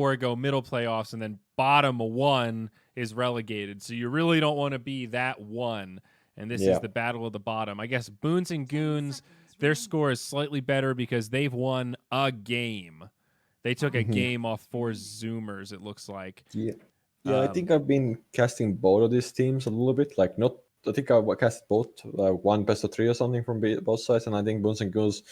or go middle playoffs, and then bottom one is relegated. So you really don't want to be that one. And this is the battle of the bottom. I guess Boons and Goons, their score is slightly better because they've won a game. They took a game off 4 Zoomers, it looks like. Yeah. Yeah, I think I've been casting both of these teams a little bit. Like, not, I think I cast both, one best of 3 or something from both sides. And I think Boons and Goons,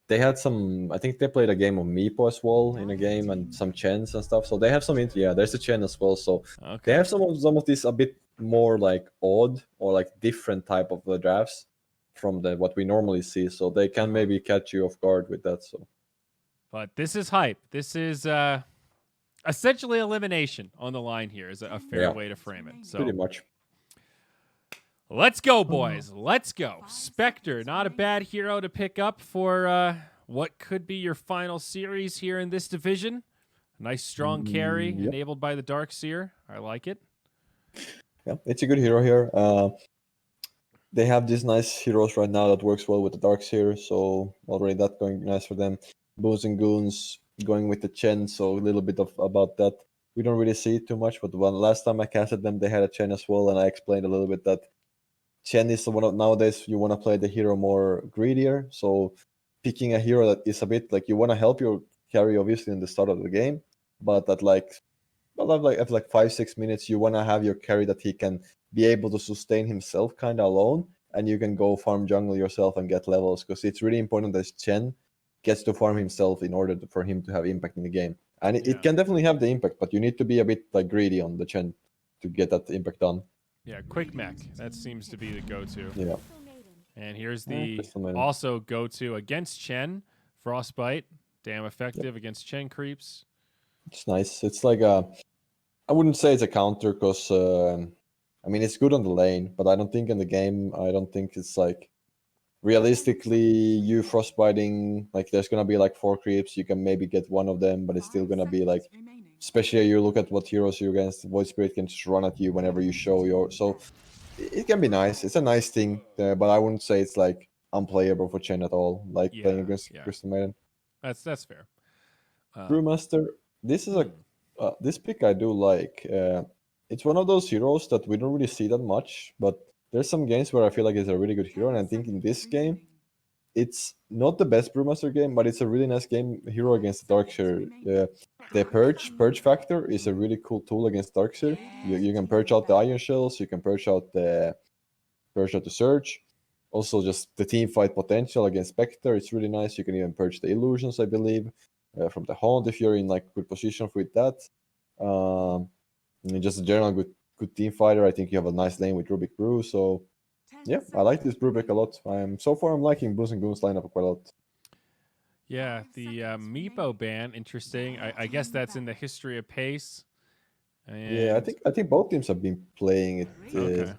they had some, I think they played a game of Meepo as well in a game and some Chens and stuff. So they have some, there's a Chen as well. So they have some of these a bit more like odd or like different type of drafts from what we normally see. So they can maybe catch you off guard with that. So, but this is hype. This is essentially elimination on the line here is a fair way to frame it. So pretty much. Let's go, boys. Let's go. Spectre, not a bad hero to pick up for what could be your final series here in this division. Nice strong carry enabled by the Darkseer. I like it. Yeah, it's a good hero here. They have these nice heroes right now that works well with the Darkseer, so already that going nice for them. Boos and Goons going with the Chen, so a little bit about that. We don't really see it too much, but last time I casted them, they had a Chen as well, and I explained a little bit that Chen is the one of nowadays you want to play the hero more greedier, so picking a hero that is a bit like you want to help your carry obviously in the start of the game, but at like 5-6 minutes you want to have your carry that he can be able to sustain himself kind of alone, and you can go farm jungle yourself and get levels, because it's really important that Chen gets to farm himself in order for him to have impact in the game. And it can definitely have the impact, but you need to be a bit like greedy on the Chen to get that impact done. Yeah, quick mech. That seems to be the go-to. Yeah. And here's the also go-to against Chen. Frostbite. Damn effective against Chen creeps. It's nice. It's like I wouldn't say it's a counter because, I mean, it's good on the lane, but I don't think in the game, I don't think it's like, realistically, you frostbiting, like there's going to be like 4 creeps, you can maybe get one of them, but it's still going to be like, especially you look at what heroes you're against, Void Spirit can just run at you whenever you show your, so it can be nice. It's a nice thing, but I wouldn't say it's like unplayable for Chen at all, like playing against Crystal Maiden. That's fair. Brewmaster, this is this pick I do like. It's one of those heroes that we don't really see that much, but there's some games where I feel like it's a really good hero, and I think in this game, it's not the best Brewmaster game, but it's a really nice hero against Darkseer. The purge factor is a really cool tool against Darkseer. You can purge out the Iron Shells, you can purge out the Surge. Also, just the team fight potential against Spectre, it's really nice. You can even purge the illusions, I believe, from the Haunt if you're in like good position with that. And just a general good team fighter. I think you have a nice lane with Rubik Brew. So yeah, I like this brew pick a lot. So far I'm liking Boos and Goons lineup quite a lot. Yeah, the Meepo ban, interesting. I guess that's in the history of Pace. And... Yeah, I think both teams have been playing it. Okay.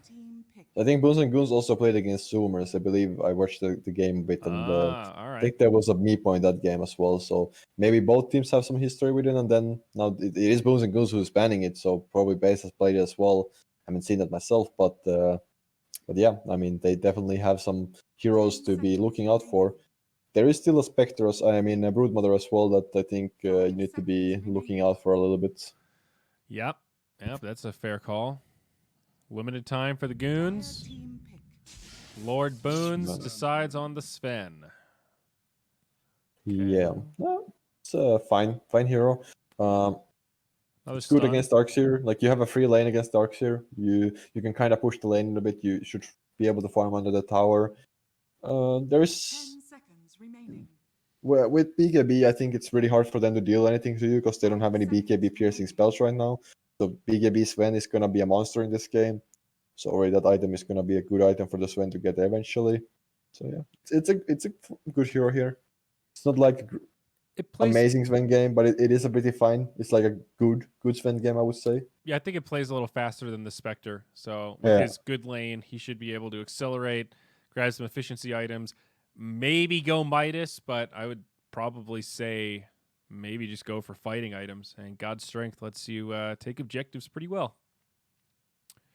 I think Boons and Goons also played against Zoomers. I believe I watched the game a bit, and I think there was a Meepo in that game as well. So maybe both teams have some history with it, and then now it is Boons and Goons who's banning it. So probably Base has played it as well. I haven't seen that myself, but yeah, I mean they definitely have some heroes to be looking out for. There is still a Spectre, I mean a Broodmother as well, that I think you need to be looking out for a little bit. Yep, that's a fair call. Limited time for the Goons. Lord Boons decides on the Sven. Okay. Yeah, it's a fine hero. It's good against Darkseer. Like you have a free lane against Darkseer. You can kind of push the lane a bit. You should be able to farm under the tower. There's 10 seconds remaining. Well, with BKB, I think it's really hard for them to deal anything to you because they don't have any BKB piercing spells right now. So BKB Sven is going to be a monster in this game. So already that item is going to be a good item for the Sven to get eventually. So yeah, it's a good hero here. It's not like amazing Sven game, but it is a pretty fine. It's like a good Sven game, I would say. Yeah, I think it plays a little faster than the Spectre. So with his good lane, he should be able to accelerate, grab some efficiency items, maybe go Midas, but I would probably say maybe just go for fighting items. And God's Strength lets you take objectives pretty well.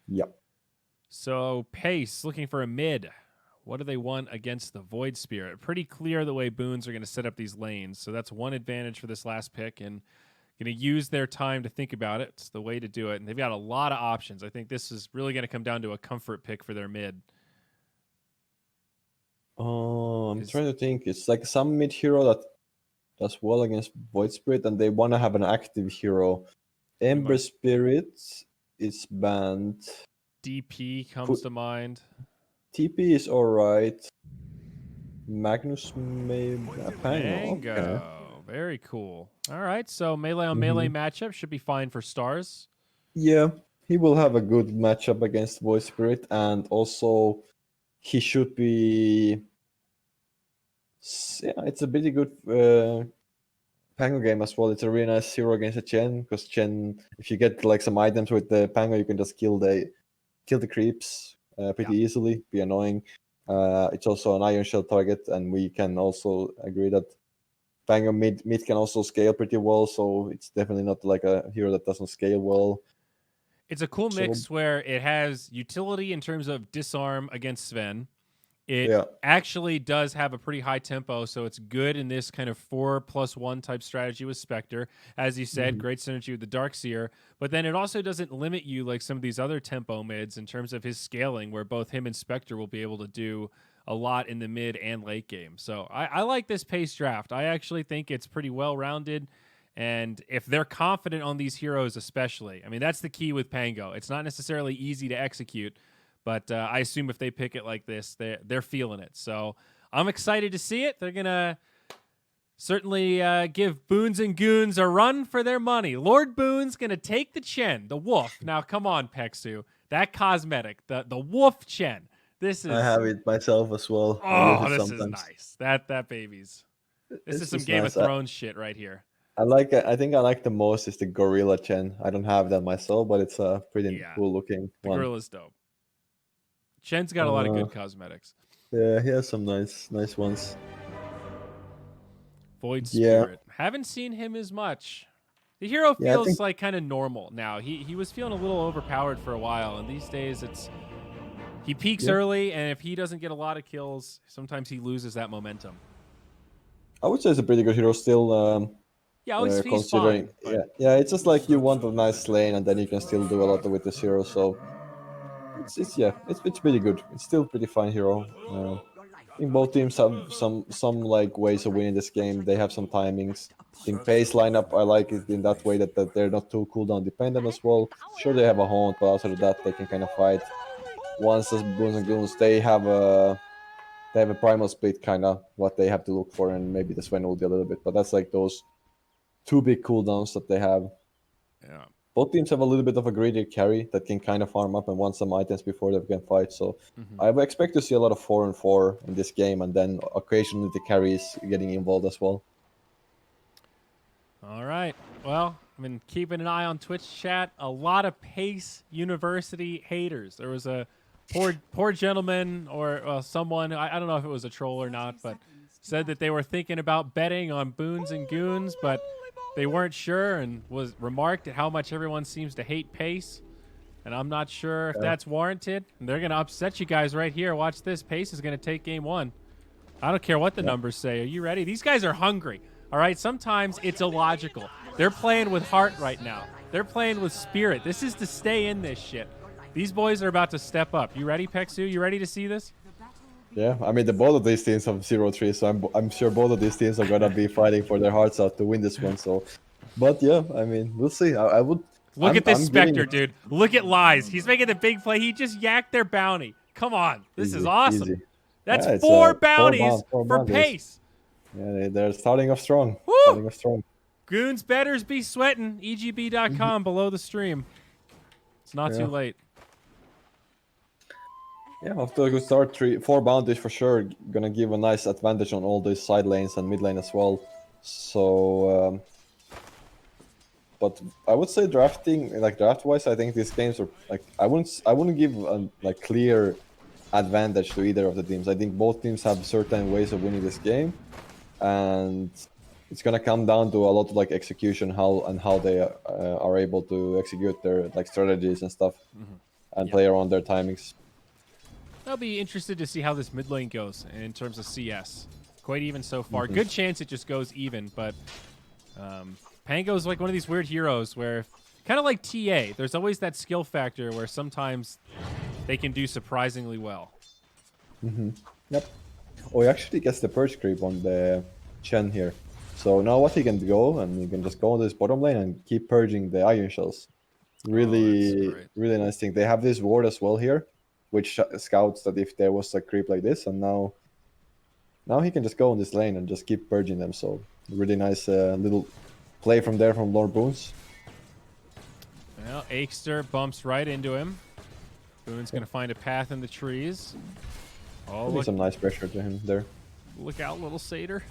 Yep. So Pace looking for a mid. What do they want against the Void Spirit? Pretty clear the way Boons are going to set up these lanes. So that's one advantage for this last pick. And Going to use their time to think about it. It's the way to do it. And they've got a lot of options. I think this is really going to come down to a comfort pick for their mid. I'm trying to think. It's like some mid hero that does well against Void Spirit, and they want to have an active hero. Ember Spirit is banned. DP comes to mind. TP is alright. Magnus maybe. Pango. Okay. Very cool. All right, so melee on melee matchup should be fine for stars. Yeah, he will have a good matchup against Void Spirit, and also he should be. Yeah, it's a pretty good Pango game as well. It's a really nice hero against a Chen, because Chen, if you get like some items with the Pango, you can just kill the creeps pretty easily. Be annoying. It's also an Iron Shell target, and we can also agree that Pango mid can also scale pretty well. So it's definitely not like a hero that doesn't scale well. It's a cool mix where it has utility in terms of disarm against Sven. It actually does have a pretty high tempo, so it's good in this kind of 4+1 type strategy with Spectre. As you said, great synergy with the Darkseer, but then it also doesn't limit you like some of these other tempo mids in terms of his scaling, where both him and Spectre will be able to do a lot in the mid and late game. So I like this pace draft. I actually think it's pretty well-rounded, and if they're confident on these heroes especially, I mean, that's the key with Pango. It's not necessarily easy to execute, but I assume if they pick it like this, they're feeling it. So I'm excited to see it. They're going to certainly give Boons and Goons a run for their money. Lord Boon's going to take the Chen, the wolf. Now, come on, Peksu. That cosmetic, the wolf Chen. This is. I have it myself as well. Oh, this is nice. That baby's. This is some Game of Thrones shit right here. I think I like the most is the Gorilla Chen. I don't have that myself, but it's a pretty cool looking one. The Gorilla's dope. Chen's got a lot of good cosmetics. Yeah, he has some nice ones. Void Spirit. Haven't seen him as much. The hero feels like kind of normal now. He was feeling a little overpowered for a while, and these days he peaks early, and if he doesn't get a lot of kills, sometimes he loses that momentum. I would say it's a pretty good hero still. He's fine. Yeah, it's just like you want a nice lane, and then you can still do a lot with this hero. So it's pretty good. It's still pretty fine hero. I think both teams have some like ways of winning this game. They have some timings. I think pace lineup, I like it in that way that they're not too cooldown dependent as well. Sure, they have a haunt, but outside of that, they can kind of fight. Once as Boons and Goons, they have a primal split, kind of what they have to look for, and maybe the Sven will be a little bit. But that's like those two big cooldowns that they have. Yeah. Both teams have a little bit of a greedy carry that can kind of farm up and want some items before they can fight. So I would expect to see a lot of 4-4 in this game, and then occasionally the carries getting involved as well. All right. Well, I've been keeping an eye on Twitch chat. A lot of Pace University haters. There was a poor gentleman or someone, I don't know if it was a troll or not, but said that they were thinking about betting on Boons and Goons, but they weren't sure, and was remarked at how much everyone seems to hate Pace. And I'm not sure if that's warranted. And they're going to upset you guys right here. Watch this. Pace is going to take game one. I don't care what the numbers say. Are you ready? These guys are hungry. All right? Sometimes it's illogical. They're playing with heart right now. They're playing with spirit. This is to stay in this shit. These boys are about to step up. You ready, Peksu? You ready to see this? Yeah, I mean, both of these teams have 0-3, so I'm sure both of these teams are gonna be fighting for their hearts out to win this one. So, but yeah, I mean, we'll see. I would look at this Spectre, dude. Look at Lies. He's making the big play. He just yacked their bounty. Come on, this is awesome. Easy. That's four bounties for Pace. Yeah, they're starting off strong. Woo! Starting off strong. Goons betters be sweating. EGB.com below the stream. It's not too late. Yeah, after a good start, 4 bounties for sure, gonna give a nice advantage on all these side lanes and mid lane as well. So, but I would say draft-wise, I think these games are like I wouldn't give a like clear advantage to either of the teams. I think both teams have certain ways of winning this game, and it's gonna come down to a lot of like execution, how they are able to execute their like strategies and stuff, and play around their timings. I'll be interested to see how this mid lane goes in terms of CS. Quite even so far. Good chance it just goes even, but Pango's like one of these weird heroes where, kind of like TA, there's always that skill factor where sometimes they can do surprisingly well. Yep. Oh, he actually gets the purge creep on the Chen here. So now what he can go, and he can just go on this bottom lane and keep purging the iron shells. Really, really nice thing. They have this ward as well here, which scouts that if there was a creep like this, and now he can just go on this lane and just keep purging them. So really nice little play from there from Lord Boons. Well, Aikster bumps right into him. Boone's going to find a path in the trees. Oh, look. Some nice pressure to him there. Look out, little satyr.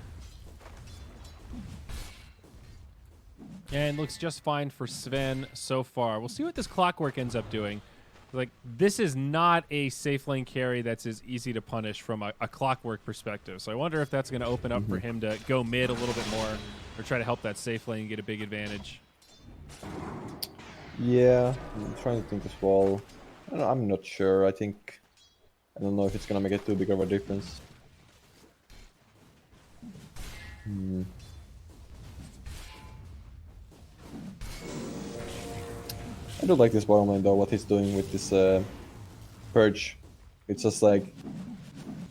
And looks just fine for Sven so far. We'll see what this Clockwork ends up doing. Like, this is not a safe lane carry that's as easy to punish from a Clockwork perspective. So I wonder if that's going to open up for him to go mid a little bit more or try to help that safe lane get a big advantage. Yeah, I'm trying to think as well. I'm not sure. I don't know if it's going to make it too big of a difference. I do like this bottom lane though, what he's doing with this purge. It's just like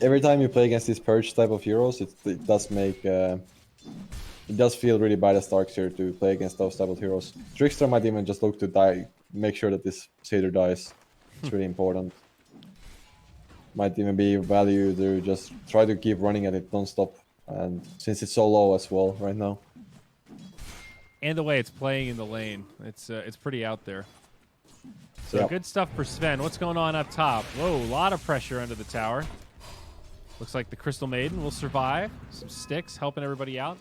every time you play against these purge type of heroes, it does make it does feel really bad as Darkseer to play against those type of heroes. Trickster might even just look to die, make sure that this Satyr dies. It's really important. Might even be value to just try to keep running at it non-stop, and since it's so low as well right now. And the way it's playing in the lane, it's pretty out there. So good stuff for Sven. What's going on up top? Whoa, a lot of pressure under the tower. Looks like the Crystal Maiden will survive. Some sticks helping everybody out.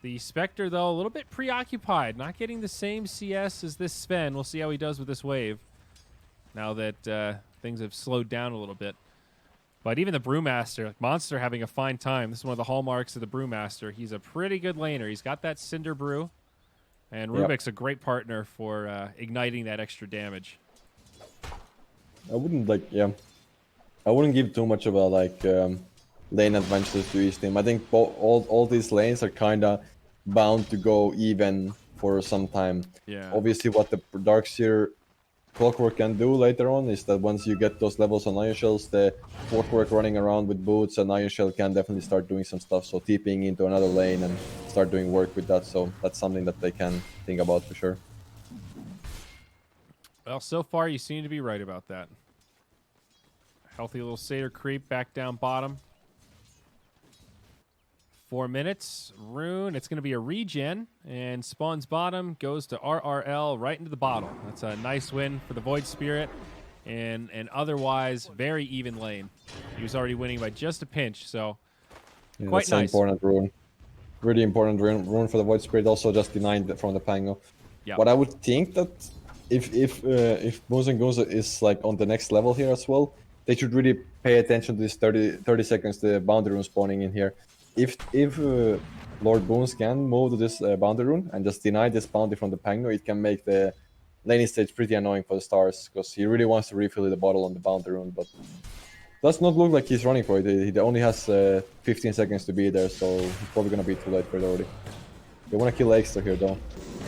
The Spectre, though, a little bit preoccupied. Not getting the same CS as this Sven. We'll see how he does with this wave now that things have slowed down a little bit. But even the Brewmaster, like Monster having a fine time. This is one of the hallmarks of the Brewmaster. He's a pretty good laner. He's got that Cinder Brew. And Rubik's a great partner for igniting that extra damage. I wouldn't give too much of a lane advantage to each team. I think all these lanes are kind of bound to go even for some time. Yeah. Obviously, what the Darkseer Clockwork can do later on is that once you get those levels on Iron Shells, the Clockwork running around with boots and Iron Shell can definitely start doing some stuff. So TPing into another lane and start doing work with that. So that's something that they can think about for sure. Well, so far you seem to be right about that. Healthy little Satyr creep back down bottom. 4 minutes. Rune, it's going to be a regen. And spawns bottom, goes to RRL right into the bottle. That's a nice win for the Void Spirit in an otherwise very even lane. He was already winning by just a pinch, so quite nice. Important rune. Really important rune for the Void Spirit. Also just denied from the Pango. Yeah. But I would think that if Boons and Goons is like on the next level here as well, they should really pay attention to this 30 seconds the boundary rune spawning in here. If Lord Boons can move to this boundary rune and just deny this bounty from the Pango, it can make the laning stage pretty annoying for the Stars, because he really wants to refill the bottle on the boundary rune, but does not look like he's running for it. He only has 15 seconds to be there, so he's probably going to be too late for it already. They want to kill Aikster here though.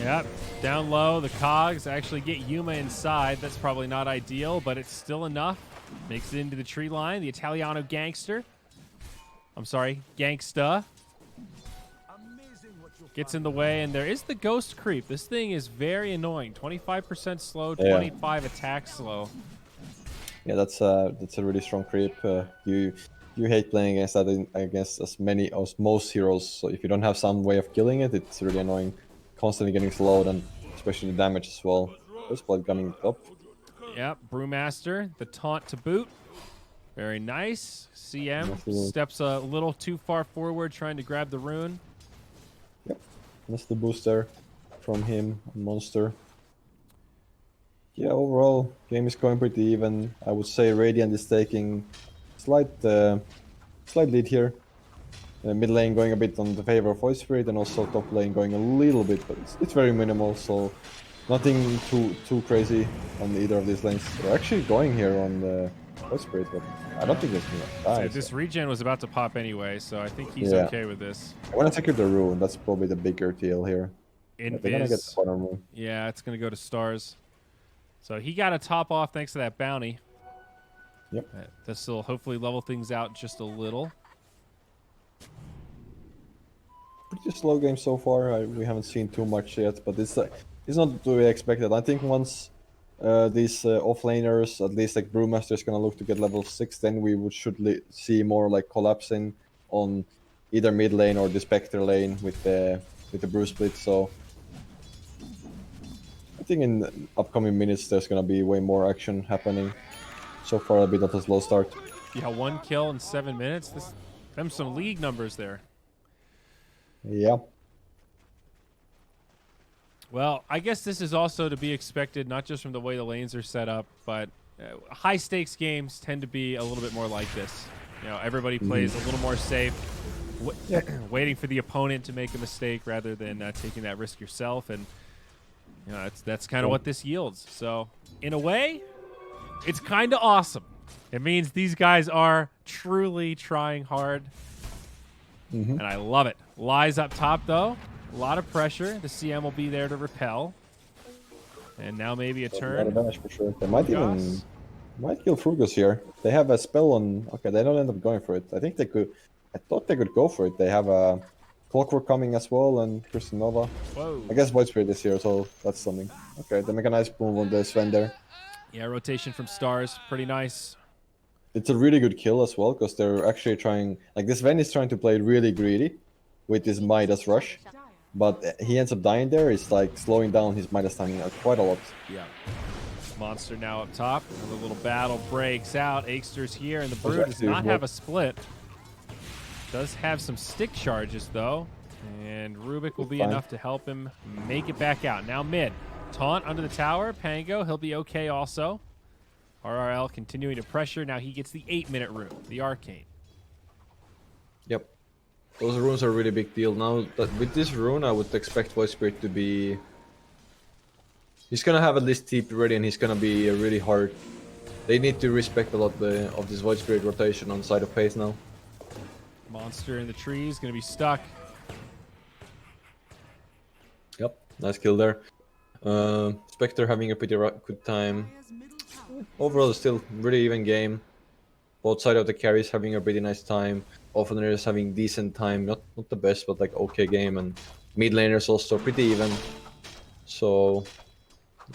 Yep, down low, the Cogs actually get Yuma inside. That's probably not ideal, but it's still enough. Makes it into the tree line. The Italiano Gangster. I'm sorry, Gangsta. Gets in the way, and there is the Ghost Creep. This thing is very annoying. 25% slow, 25 attack slow. Yeah, that's a really strong creep. You hate playing against that against as most heroes. So if you don't have some way of killing it, it's really annoying. Constantly getting slowed, and especially the damage as well. First blood coming up. Yep, Brewmaster, the taunt to boot. Very nice. CM steps a little too far forward, trying to grab the rune. Yep, that's the booster from him, Monster. Yeah, overall, game is going pretty even. I would say Radiant is taking slight lead here. Mid lane going a bit on the favor of Void Spirit, and also top lane going a little bit, but it's very minimal, so nothing too crazy on either of these lanes. They're actually going here on the Void Spirit, but I don't think it's gonna die. This regen was about to pop anyway, so I think he's okay with this. I want to secure the rune. That's probably the bigger deal here. They're gonna get the bottom room. Yeah, it's gonna go to Stars. So he got a top off thanks to that bounty. Yep. This will hopefully level things out just a little. Pretty slow game so far. We haven't seen too much yet, but it's not what we expected. I think once these offlaners, at least like Brewmaster, is gonna look to get level 6, then we should see more like collapsing on either mid lane or the Spectre lane with the Brew split. So I think in upcoming minutes there's gonna be way more action happening. So far a bit of a slow start. Yeah, 1 kill in 7 minutes. Them some league numbers there. Yeah. Well, I guess this is also to be expected, not just from the way the lanes are set up, but high stakes games tend to be a little bit more like this. You know, everybody plays a little more safe, waiting for the opponent to make a mistake rather than taking that risk yourself, and you know that's kind of what this yields. So, in a way, it's kind of awesome. It means these guys are truly trying hard, and I love it. Lies up top, though. A lot of pressure. The CM will be there to repel. And now maybe a turn. Advantage for sure. They might kill Frugus here. They have a spell on... Okay, they don't end up going for it. I think they could... I thought they could go for it. They have a Clockwork coming as well and Crystal Nova. Whoa. I guess Void Spirit is here, so that's something. Okay, they make a nice move on the Sven there. Yeah, rotation from Stars. Pretty nice. It's a really good kill as well, because they're actually trying... Like, this Sven is trying to play really greedy with his Midas Rush. But he ends up dying there. It's like slowing down his Midas timing quite a lot. Yeah. Monster now up top. Another little battle breaks out. Akester's here, and the Brew does not have a split. Does have some stick charges, though. And Rubik will be enough to help him make it back out. Now mid. Taunt under the tower. Pango, he'll be okay also. RRL continuing to pressure. Now he gets the 8-minute rune, the Arcane. Yep. Those runes are a really big deal. Now, with this rune, I would expect Void Spirit to be... He's gonna have at least TP ready, and he's gonna be really hard. They need to respect a lot of this Void Spirit rotation on the side of pace now. Monster in the trees, gonna be stuck. Yep, nice kill there. Spectre having a pretty good time. Overall, it's still really even game. Both sides of the carries having a pretty nice time. Offlaners having decent time, not the best, but like okay game, and mid laners also pretty even. So,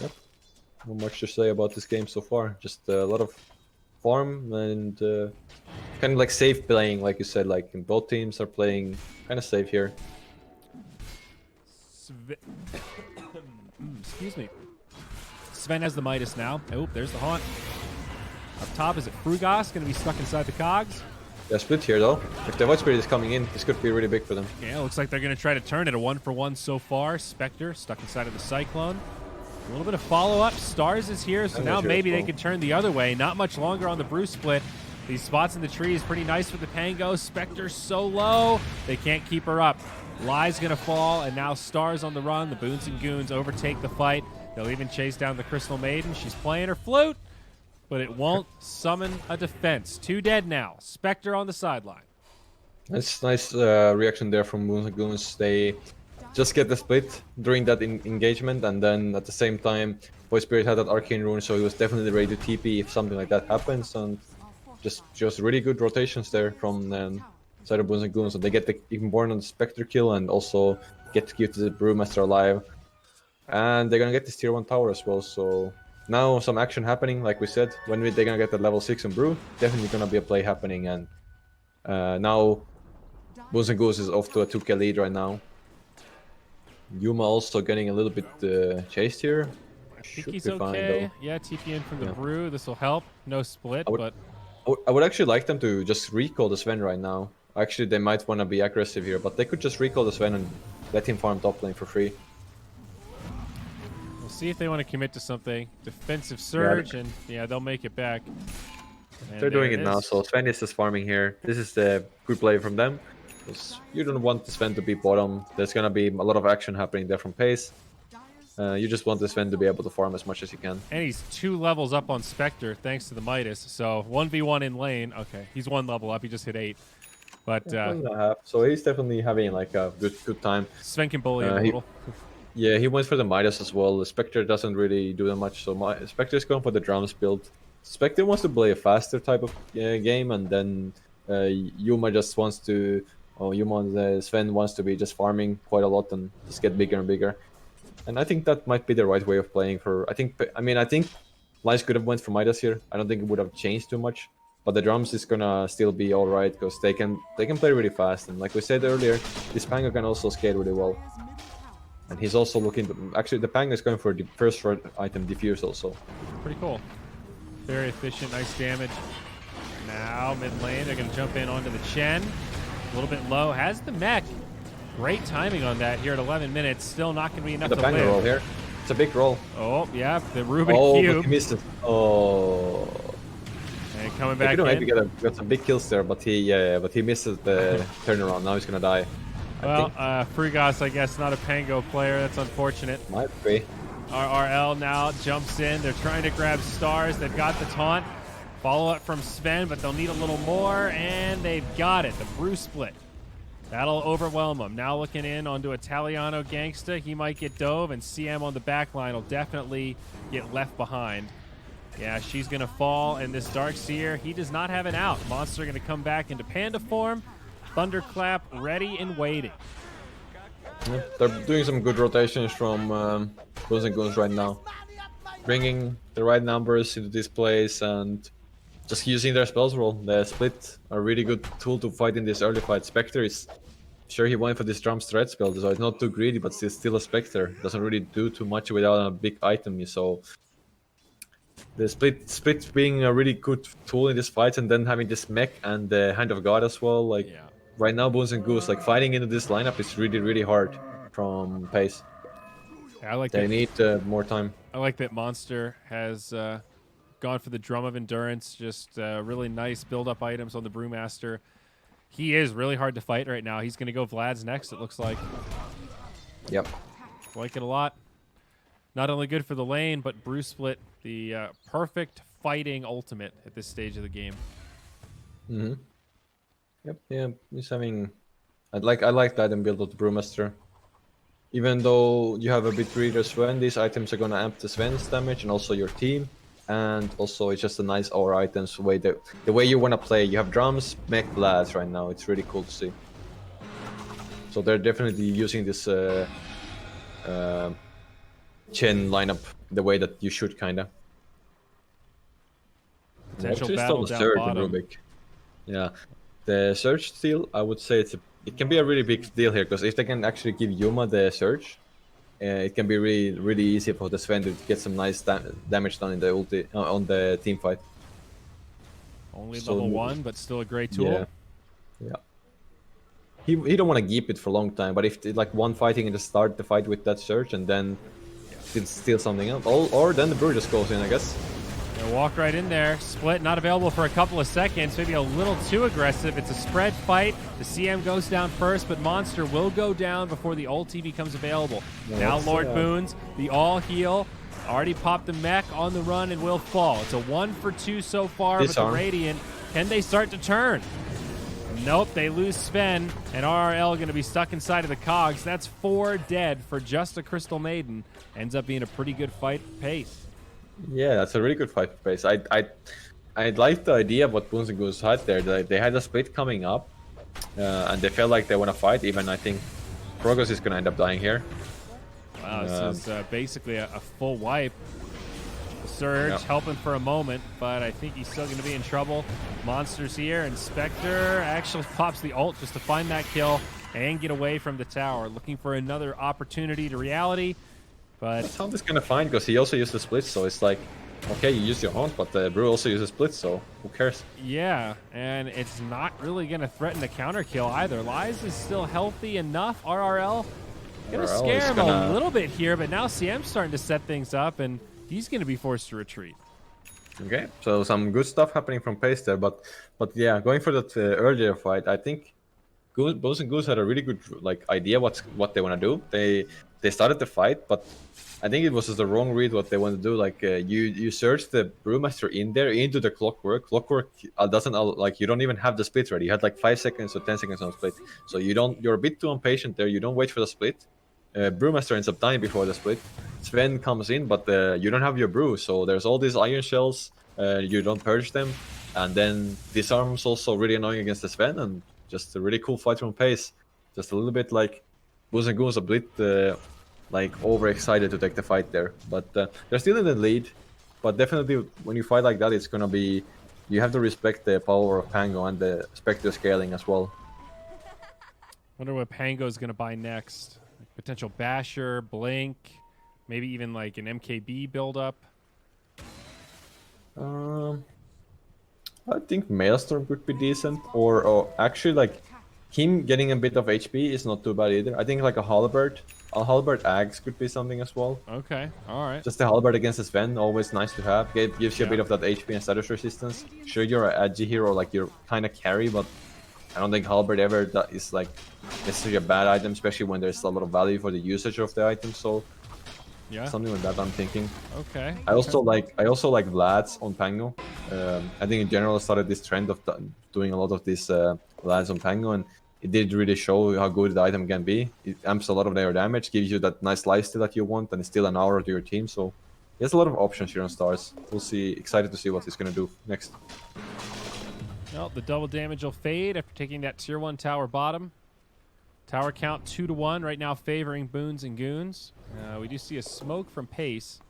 yep, not much to say about this game so far. Just a lot of farm and kind of like safe playing, like you said. Like both teams are playing kind of safe here. Excuse me. Sven has the Midas now. Oh, there's the Haunt. Up top, is it Frugas going to be stuck inside the cogs? Yeah, split here though. If the Void Spirit is coming in, this could be really big for them. Yeah, looks like they're going to try to turn it. A 1-for-1 so far. Spectre stuck inside of the Cyclone. A little bit of follow-up. Stars is here, so now maybe they can turn the other way. Not much longer on the Brew split. These spots in the tree is pretty nice for the Pango. Spectre so low, they can't keep her up. Lie's going to fall, and now Stars on the run. The Boons and Goons overtake the fight. They'll even chase down the Crystal Maiden. She's playing her flute, but it won't summon a defense. 2 dead now. Spectre on the sideline. That's nice reaction there from Boons and Goons. They just get the split during that engagement, and then at the same time, Void Spirit had that Arcane Rune, so he was definitely ready to TP if something like that happens, and just really good rotations there from side of Boons and Goons. So they get the Ignborn on the Spectre kill, and also get to keep the Brewmaster alive. And they're gonna get this tier 1 tower as well, so now some action happening, like we said. When they're gonna get the level 6 on Brew, definitely gonna be a play happening, and now Boons and Goons is off to a 2k lead right now. Yuma also getting a little bit chased here. I think he's okay. Yeah, TP in from the Brew. This will help. No split, but... I would actually like them to just recall the Sven right now. Actually, they might want to be aggressive here, but they could just recall the Sven and let him farm top lane for free. We'll see if they want to commit to something. Defensive surge, and yeah, they'll make it back. And they're doing it now, so Sven is just farming here. This is the good play from them. You don't want the Sven to be bottom. There's going to be a lot of action happening there from pace. You just want the Sven to be able to farm as much as you can. And he's 2 levels up on Spectre thanks to the Midas. So 1v1 in lane. Okay, he's 1 level up. He just hit 8. But so he's definitely having like a good time. Sven can bully him a little. Yeah, he went for the Midas as well. The Spectre doesn't really do that much, so Spectre's going for the drums build. Spectre wants to play a faster type of game, and then Yuma just wants to, or Yuma Sven wants to be just farming quite a lot and just get bigger and bigger. And I think that might be the right way of playing for. I think Lines could have went for Midas here. I don't think it would have changed too much, but the drums is gonna still be all right because they can play really fast. And like we said earlier, this Pango can also skate really well. And he's also looking to, actually the Pang is going for the first item, Diffuse also. Pretty cool. Very efficient, nice damage. Now mid lane, they're gonna jump in onto the Chen. A little bit low, has the mech. Great timing on that here at 11 minutes. Still not gonna be enough to the Pang roll here. It's a big roll. Oh, yeah, the Rubik Cube. But he missed it. Oh. And coming back maybe got some big kills there, but he misses the turnaround. Now he's gonna die. Well, Frigos, I guess, not a Pango player. That's unfortunate. Might be. RRL now jumps in. They're trying to grab stars. They've got the taunt. Follow up from Sven, but they'll need a little more, and they've got it. The brew split. That'll overwhelm them. Now looking in onto Italiano Gangsta. He might get dove, and CM on the back line will definitely get left behind. Yeah, she's going to fall, and this Darkseer, he does not have an out. Monster going to come back into Panda form. Thunderclap ready and waiting. Yeah, they're doing some good rotations from Guns and Guns right now. Bringing the right numbers into this place and just using their spells roll. The split a really good tool to fight in this early fight. Spectre is sure he went for this drum threat spell, so it's not too greedy, but it's still a Spectre. Doesn't really do too much without a big item, so the split being a really good tool in this fight, and then having this mech and the Hand of God as well. Like right now, Bones and Goose, like fighting into this lineup is really, really hard from pace. Yeah, I like they need more time. I like that Monster has gone for the Drum of Endurance. Just really nice build-up items on the Brewmaster. He is really hard to fight right now. He's going to go Vlad's next, it looks like. Yep. Like it a lot. Not only good for the lane, but Brew Split, the perfect fighting ultimate at this stage of the game. Mm-hmm. Yep, yeah, he's having... I like the item build of the Brewmaster. Even though you have a bit greater Sven, these items are going to amp the Sven's damage and also your team. And also it's just a nice aura items, the way you want to play. You have drums, mech, Vlads right now. It's really cool to see. So they're definitely using this Chen lineup the way that you should, kinda. Potential battle down bottom. Rubik. Yeah, the Surge steal, I would say it can be a really big deal here, because if they can actually give Yuma the Surge, it can be really, really easy for the Sven to get some nice damage done in the ulti on the team fight. Only level 1, but still a great tool. Yeah. He don't want to keep it for a long time, but if like one fighting and just start the fight with that Surge and then steal something else, or then the Brewer just goes in, I guess. They'll walk right in there. Split not available for a couple of seconds. Maybe a little too aggressive. It's a spread fight. The CM goes down first, but Monster will go down before the ulti becomes available. Now Lord Boons, the all heal. Already popped the mech on the run and will fall. It's a 1 for 2 so far with the Radiant. Can they start to turn? Nope, they lose Sven, and RRL going to be stuck inside of the cogs. That's 4 dead for just a Crystal Maiden. Ends up being a pretty good fight pace. Yeah, that's a really good fight pace. I like the idea of what Boons and Goose had there. They had a split coming up, and they felt like they want to fight. Even I think Progress is going to end up dying here. Wow, this is basically a full wipe. Surge helping for a moment, but I think he's still going to be in trouble. Monster's here, and Spectre actually pops the ult just to find that kill and get away from the tower. Looking for another opportunity to reality, but... That's how this going to find, because he also used the split, so it's like, okay, you use your haunt, but the Brew also uses split, so who cares? Yeah, and it's not really going to threaten a counter kill either. Lies is still healthy enough. RRL going to scare him a little bit here, but now CM's starting to set things up, and he's going to be forced to retreat. Okay, so some good stuff happening from pace there, but yeah, going for that earlier fight, I think Bones and Goose had a really good idea what they want to do. They started the fight, but I think it was just the wrong read what they want to do. Like you search the Brewmaster in there into the Clockwork. Clockwork doesn't you don't even have the split ready. You had like 5 seconds or 10 seconds on split, so you're a bit too impatient there. You don't wait for the split. Brewmaster ends up dying before the split. Sven comes in, but you don't have your brew, so there's all these iron shells. You don't purge them, and then disarm's also really annoying against the Sven, and just a really cool fight from Pace. Just a little bit like Booze and Goon's a bit like overexcited to take the fight there, but they're still in the lead. But definitely, when you fight like that, it's gonna be you have to respect the power of Pango and the Spectre scaling as well. Wonder what Pango is gonna buy next. Like potential Basher, Blink, maybe even like an MKB build-up. I think Maelstrom could be decent, or actually like him getting a bit of HP is not too bad either. I think like a Halberd Axe could be something as well. Okay, all right. Just a Halberd against the Sven, always nice to have. Gives you a bit of that HP and status resistance. Sure, you're an edgy hero, like you're kind of carry, but I don't think Halberd ever is like necessarily a bad item, especially when there's a lot of value for the usage of the item. So yeah, something like that I'm thinking. Okay. I also like Vlad's on Pango. I think in general I started this trend of doing a lot of these Vlad's on Pango, and it did really show how good the item can be. It amps a lot of their damage, gives you that nice lifesteal that you want, and it's still an hour to your team. So there's a lot of options here on Stars. We'll see. Excited to see what he's gonna do next. Well, the double damage will fade after taking that tier 1 tower bottom. Tower count 2-1 right now, favoring Boons and Goons. We do see a smoke from Pace.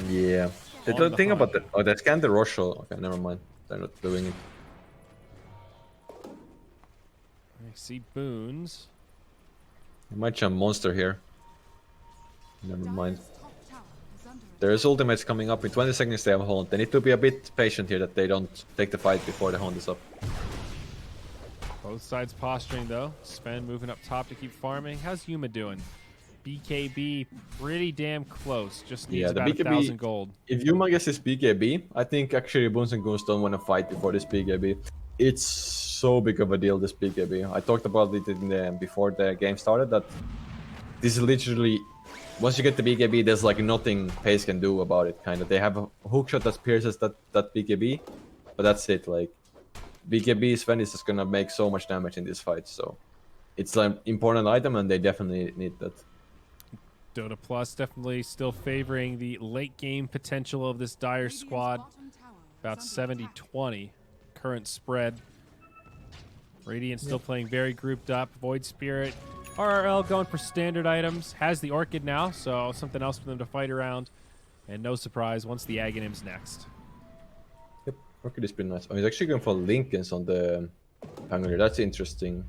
Yeah. The thing about that, oh, they scanned the Rochelle. Okay, never mind. They're not doing it. I see Boons. They might jump Monster here. Never mind. There's ultimates coming up in 20 seconds. They have a Haunt. They need to be a bit patient here that they don't take the fight before the Haunt is up. Both sides posturing though. Sven moving up top to keep farming. How's Yuma doing? BKB pretty damn close. Just needs about 1,000 gold. If Yuma gets his BKB, I think actually Boons and Goons don't want to fight before this BKB. It's so big of a deal, this BKB. I talked about it before the game started, that this is literally, once you get the BKB, there's like nothing Pace can do about it, kind of. They have a hookshot that pierces that BKB, but that's it. Like, BKB Sven is just gonna make so much damage in this fight, so it's an important item, and they definitely need that. Dota Plus definitely still favoring the late game potential of this Dire squad. About 70-20 current spread. Radiant still playing very grouped up. Void Spirit, RRL going for standard items. Has the Orchid now, so something else for them to fight around. And no surprise, once the Aghanim's next. Yep, Orchid has been nice. Oh, he's actually going for Lincolns on the Pango. That's interesting.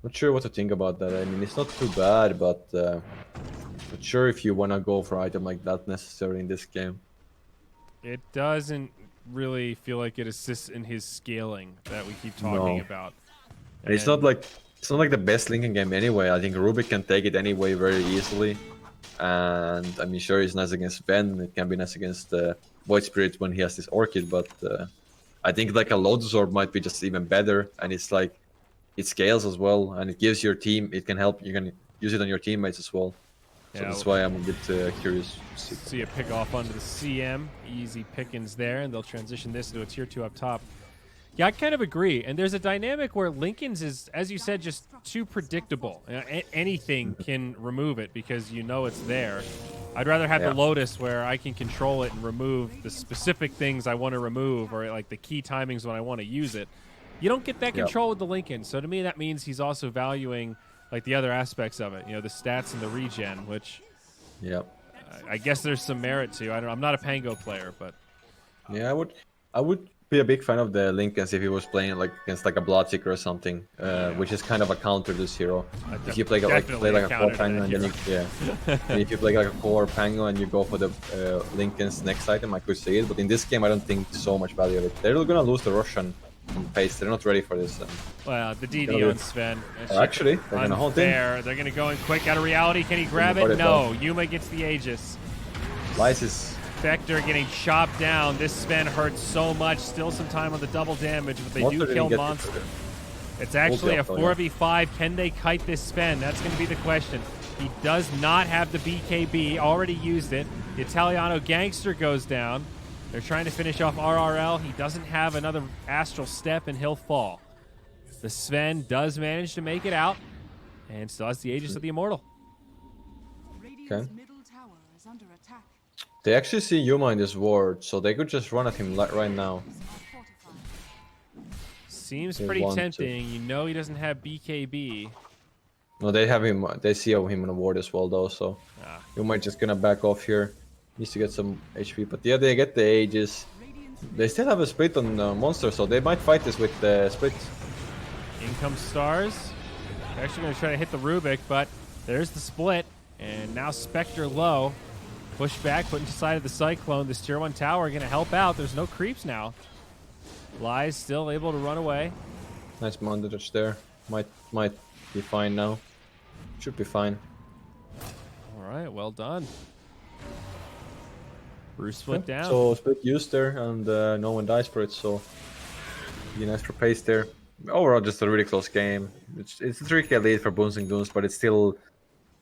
Not sure what to think about that. I mean, it's not too bad, but not sure if you want to go for an item like that necessarily in this game. It doesn't really feel like it assists in his scaling that we keep talking about. And it's not like the best Lincoln game anyway. I think Rubik can take it anyway very easily. And I mean, sure, it's nice against Ben. It can be nice against Void Spirit when he has this Orchid, but I think like a Lotus Orb might be just even better. And it's like, it scales as well, and it gives your team, it can help, you can use it on your teammates as well. So that's why I'm a bit curious. See a pick off onto the CM. Easy pickings there, and they'll transition this into a tier 2 up top. Yeah, I kind of agree. And there's a dynamic where Lincoln's is, as you said, just too predictable. You know, anything can remove it because you know it's there. I'd rather have the Lotus where I can control it and remove the specific things I want to remove, or like the key timings when I want to use it. You don't get that control with the Lincoln. So to me, that means he's also valuing like the other aspects of it. You know, the stats and the regen, which I guess there's some merit to. I'm not a Pango player, but yeah, I would be a big fan of the Lincolns if he was playing like against like a Bloodseeker or something, which is kind of a counter to this hero. If you play like a core Pango and then and if you play like a core Pango and you go for the Lincoln's next item, I could see it. But in this game, I don't think so much value of it. They're gonna lose the Russian Pace. They're not ready for this. Well, the DD on Sven. Actually, they're gonna hold in. They're gonna go in quick out of reality. Can he grab it? No. Yuma gets the Aegis. Lysis. Spectre getting chopped down. This Sven hurts so much. Still some time on the double damage, but they do kill Monster. It's actually a 4v5. Can they kite this Sven? That's going to be the question. He does not have the BKB. Already used it. The Italiano Gangster goes down. They're trying to finish off RRL. He doesn't have another Astral Step, and he'll fall. The Sven does manage to make it out. And still has the Aegis of the Immortal. Okay. They actually see Yuma in this ward, so they could just run at him right now. Seems They pretty want to. tempting. You know he doesn't have BKB. No, they have him. They see him in the ward as well, though. So Yuma just gonna back off here. Needs to get some HP, but yeah, they get the Aegis. They still have a split on monster, so they might fight this with the split. In comes Stars. They're actually going to try to hit the Rubik, but there's the split. And now Spectre low. Push back, put inside of the Cyclone. This tier 1 tower going to help out. There's no creeps now. Lies still able to run away. Nice montage there. Might be fine now. Should be fine. All right, well done. Bruce split down. So split used there, and no one dies for it. So be nice for pace there. Overall, just a really close game. It's a 3k lead for Boons and Goons, but it's still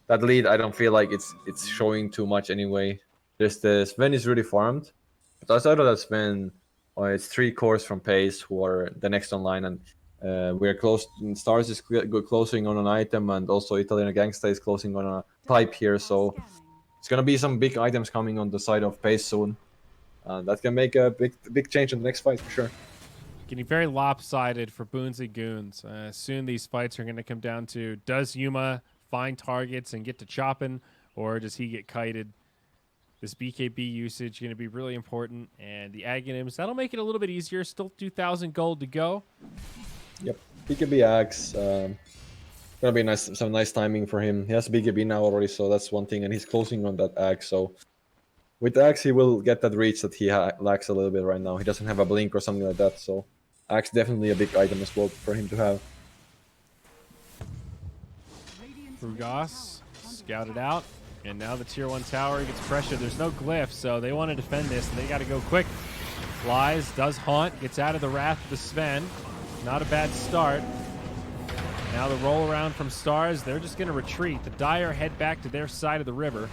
that lead. I don't feel like it's showing too much anyway. Just Sven is really farmed, but outside of that, Sven, it's 3 cores from pace who are the next online, and we're close. Stars is closing on an item, and also Italian Gangsta is closing on a type here. So it's gonna be some big items coming on the side of pace soon. That can make a big change in the next fight for sure. Getting very lopsided for Boons and Goons. Soon these fights are going to come down to, does Yuma find targets and get to chopping, or does he get kited? This BKB usage going to be really important, and the Aghanims, that'll make it a little bit easier. Still 2,000 gold to go. Yep, BKB Axe. Gonna be nice, some nice timing for him. He has BKB now already, so that's one thing, and he's closing on that Axe. So with the Axe, he will get that reach that he lacks a little bit right now. He doesn't have a blink or something like that, so Axe definitely a big item as well for him to have. Frugas scouted out, and now the tier 1 tower gets pressured. There's no glyph, so they want to defend this, and they got to go quick. Flies, does haunt, gets out of the wrath of the Sven. Not a bad start. Now the roll around from Stars, they're just going to retreat. The Dire head back to their side of the river.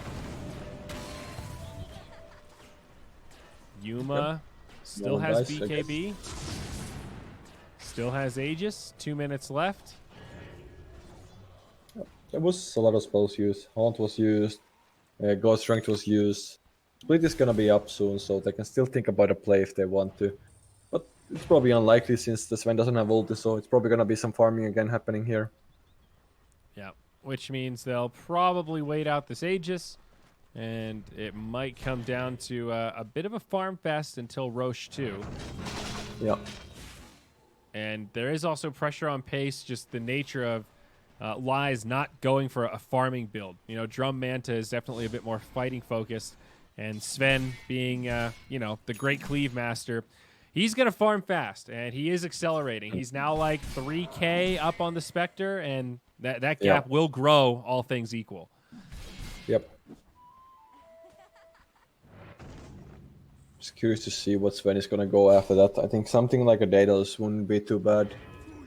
Yuma still has BKB. Still has Aegis. 2 minutes left. There was a lot of spells used. Haunt was used. God Strength was used. Split is gonna be up soon, so they can still think about a play if they want to. But it's probably unlikely since the Sven doesn't have ulti, so it's probably gonna be some farming again happening here. Yeah, which means they'll probably wait out this Aegis, and it might come down to a bit of a farm fest until Roche 2. Yeah. And there is also pressure on pace, just the nature of Lies not going for a farming build. You know, Drum Manta is definitely a bit more fighting focused, and Sven being, you know, the great cleave master, he's going to farm fast, and he is accelerating. He's now like 3K up on the Spectre, and that gap will grow, all things equal. Yep. Just curious to see what Sven is going to go after that. I think something like a Daedalus wouldn't be too bad.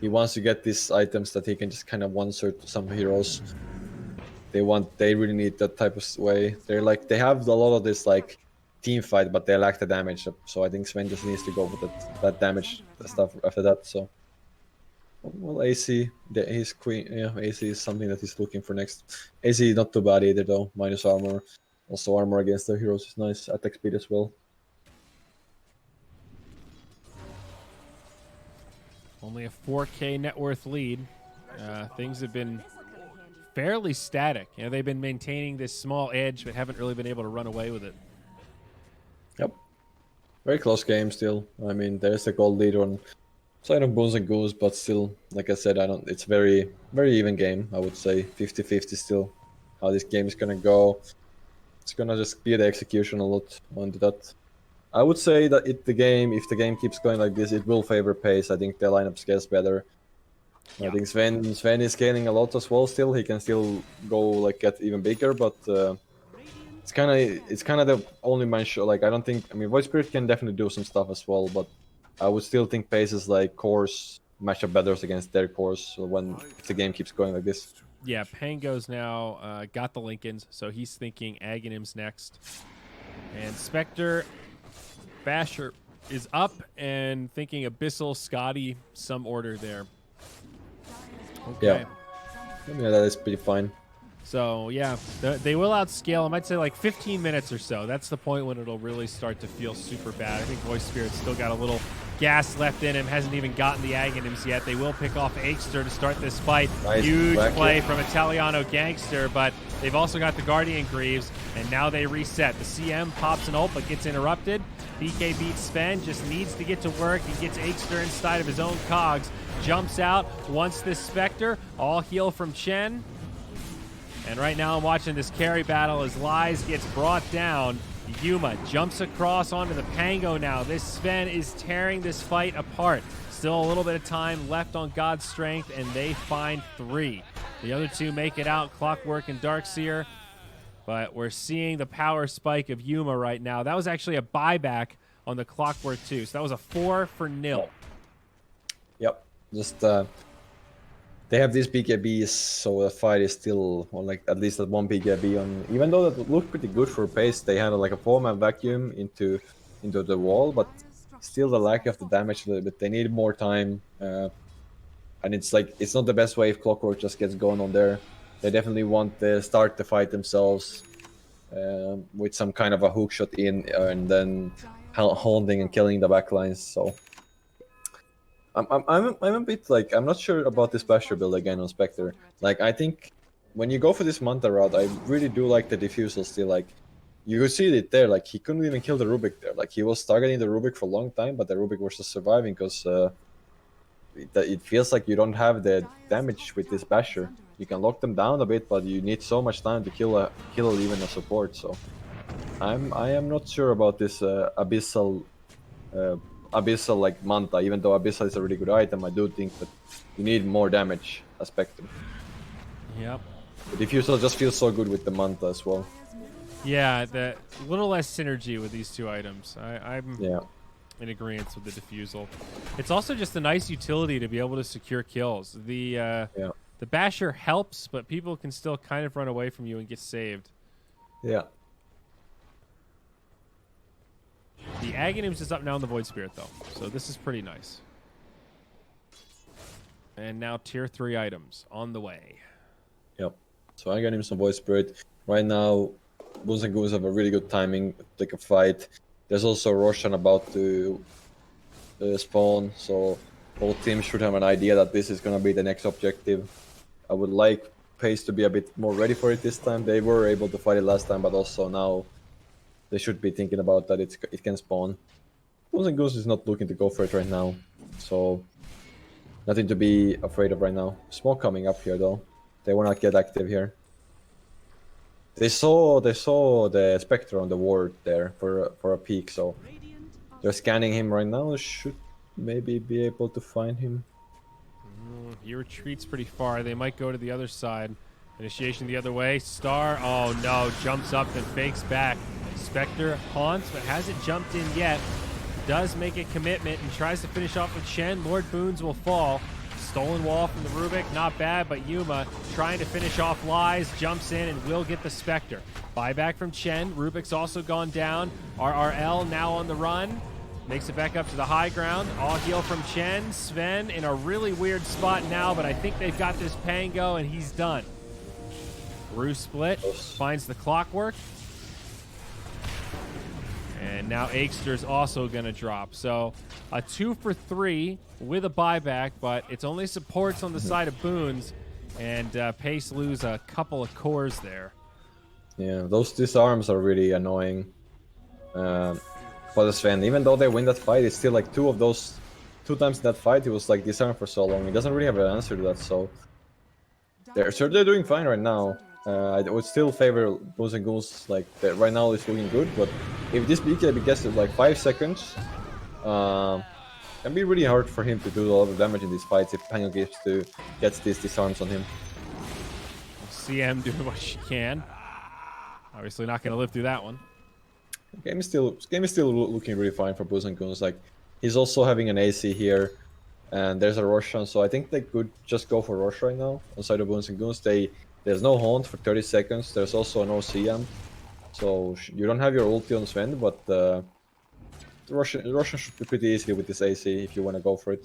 He wants to get these items that he can just kind of one-shot some heroes. They really need that type of way. They have a lot of this like team fight, but they lack the damage. So I think Sven just needs to go with that damage stuff after that. So, well, AC, his queen, yeah, AC is something that he's looking for next. AC not too bad either though. Minus armor, also armor against the heroes is nice. Attack speed as well. Only a 4K net worth lead. Things have been fairly static. You know, they've been maintaining this small edge, but haven't really been able to run away with it. Yep. Very close game still. I mean, there's a gold lead on side of Boons and Goons, but still, like I said, it's very, very even game. I would say 50-50 still. How this game is gonna go. It's gonna just be the execution a lot on that. I would say that if the game keeps going like this, it will favor pace. I think the lineup gets better. Yeah. I think Sven is scaling a lot as well. Still, he can still go get even bigger, but it's kind of the only man show. Like I don't think. I mean, Void Spirit can definitely do some stuff as well, but I would still think paces like cores match up better against their cores if the game keeps going like this. Yeah, Pango's now got the Lincolns, so he's thinking Aghanims next, and Spectre. Basher is up and thinking Abyssal, Scotty, some order there. Okay. Yeah. Yeah, that is pretty fine. So yeah, they will outscale him. I'd say like 15 minutes or so. That's the point when it'll really start to feel super bad. I think Voice Spirit's still got a little gas left in him. Hasn't even gotten the Aghanims yet. They will pick off Aegster to start this fight. Nice Huge play here from Italiano Gangster, but they've also got the Guardian Greaves, and now they reset. The CM pops an ult, but gets interrupted. BK beats Sven, just needs to get to work. He gets Aegster inside of his own cogs. Jumps out, wants this Spectre. All heal from Chen. And right now I'm watching this carry battle as Lies gets brought down. Yuma jumps across onto the Pango now. This Sven is tearing this fight apart. Still a little bit of time left on God's Strength, and they find 3. The other 2 make it out, Clockwork and Darkseer. But we're seeing the power spike of Yuma right now. That was actually a buyback on the Clockwork too. So that was a 4-0. Yep. Just they have these BKBs, so the fight is still on like at least that one BKB on. Even though that looked pretty good for pace, they had like a 4-man vacuum into the wall, but still the lack of the damage a little bit. They need more time, and it's like it's not the best way if Clockwork just gets going on there. They definitely want to start the fight themselves with some kind of a hook shot in, and then holding and killing the backlines. So. I'm a bit like I'm not sure about this Basher build again on Spectre. Like I think when you go for this Manta route, I really do like the Diffusal still. Like you could see it there. Like he couldn't even kill the Rubik there. Like he was targeting the Rubik for a long time, but the Rubik was just surviving because it feels like you don't have the damage with this Basher. You can lock them down a bit, but you need so much time to kill even a support. So I am not sure about this Abyssal like Manta. Even though Abyssal is a really good item, I do think that you need more damage as Spectre. Yep. The Diffusal just feels so good with the Manta as well. Yeah, the little less synergy with these 2 items. I'm in agreement with the Diffusal. It's also just a nice utility to be able to secure kills. The Basher helps, but people can still kind of run away from you and get saved. Yeah. The Aghanims is up now in the Void Spirit, though, so this is pretty nice. And now tier 3 items on the way. Yep. So Aghanims and Void Spirit. Right now, Boons and Goons have a really good timing to take a fight. There's also Roshan about to spawn, so both teams should have an idea that this is going to be the next objective. I would like Pace to be a bit more ready for it this time. They were able to fight it last time, but also now they should be thinking about that it can spawn. Boons and Goons is not looking to go for it right now, so nothing to be afraid of right now. Smoke coming up here though. They will not get active here. They saw the Spectre on the ward there for a peek, so they're scanning him right now. Should maybe be able to find him. He retreats pretty far. They might go to the other side. Initiation the other way. Star, oh no, jumps up and fakes back. Spectre haunts, but hasn't jumped in yet. Does make a commitment and tries to finish off with Chen. Lord Boons will fall. Stolen wall from the Rubik, not bad, but Yuma trying to finish off Lies, jumps in and will get the Spectre. Buyback from Chen. Rubik's also gone down. RRL now on the run. Makes it back up to the high ground. All heal from Chen. Sven in a really weird spot now, but I think they've got this Pango and he's done. Bruce split, finds the Clockwork. And now Aegster's also going to drop. So a 2 for 3 with a buyback, but it's only supports on the side of Boons. And Pace lose a couple of cores there. Yeah, those disarms are really annoying for the Sven. Even though they win that fight, it's still like 2 times in that fight he was like disarmed for so long. He doesn't really have an answer to that, so they're doing fine right now. I would still favor Boons and Goons. Like right now, it's looking good. But if this BKB gets to like 5 seconds, it can be really hard for him to do a lot of damage in these fights if Pango gets these disarms on him. CM doing what she can. Obviously, not going to live through that one. Game is still looking really fine for Boons and Goons. Like he's also having an AC here, and there's a Roshan. So I think they could just go for Rosh right now on side of Boons and Goons. There's no haunt for 30 seconds. There's also no CM. So you don't have your ulti on Sven, but the Russian should be pretty easily with this AC if you want to go for it.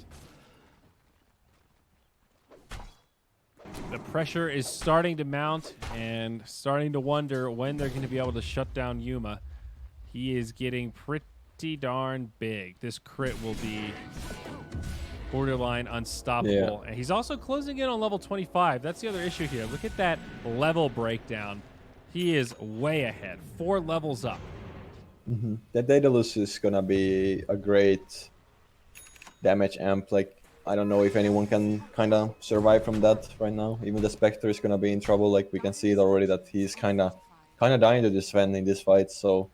The pressure is starting to mount and starting to wonder when they're going to be able to shut down Yuma. He is getting pretty darn big. This crit will be borderline unstoppable. Yeah. And he's also closing in on level 25. That's the other issue here. Look at that level breakdown. He is way ahead, 4 levels up. The Daedalus is gonna be a great damage amp. Like, I don't know if anyone can kind of survive from that right now. Even the Spectre is gonna be in trouble. Like, we can see it already that he's kind of dying to this Sven in this fight. So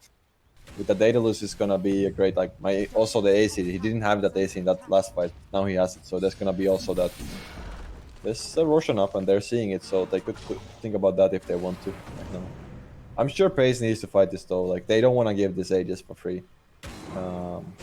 with the Daedalus, is gonna be a great, like, also the AC. He didn't have that AC in that last fight. Now he has it. So there's gonna be also that. There's a Roshan up and they're seeing it, so they could think about that if they want to. I'm sure Pace needs to fight this though. Like, they don't want to give this Aegis for free.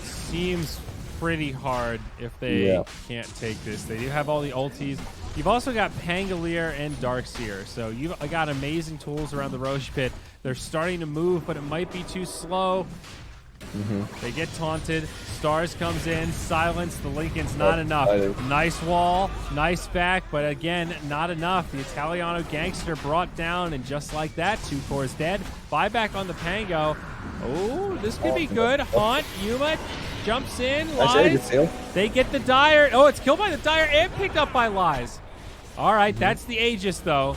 Seems pretty hard if they can't take this. They do have all the ultis. You've also got Pangolier and Darkseer, so you've got amazing tools around the Roche pit. They're starting to move, but it might be too slow. They get taunted. Stars comes in. Silence. The Lincoln's not enough. Nice wall. Nice back. But again, not enough. The Italiano Gangster brought down. And just like that, 2 cores dead. Buyback on the Pango. Oh, this could be good. Haunt. Yuma jumps in. Lies. They get the Dire. Oh, it's killed by the Dire and picked up by Lies. All right, that's the Aegis, though.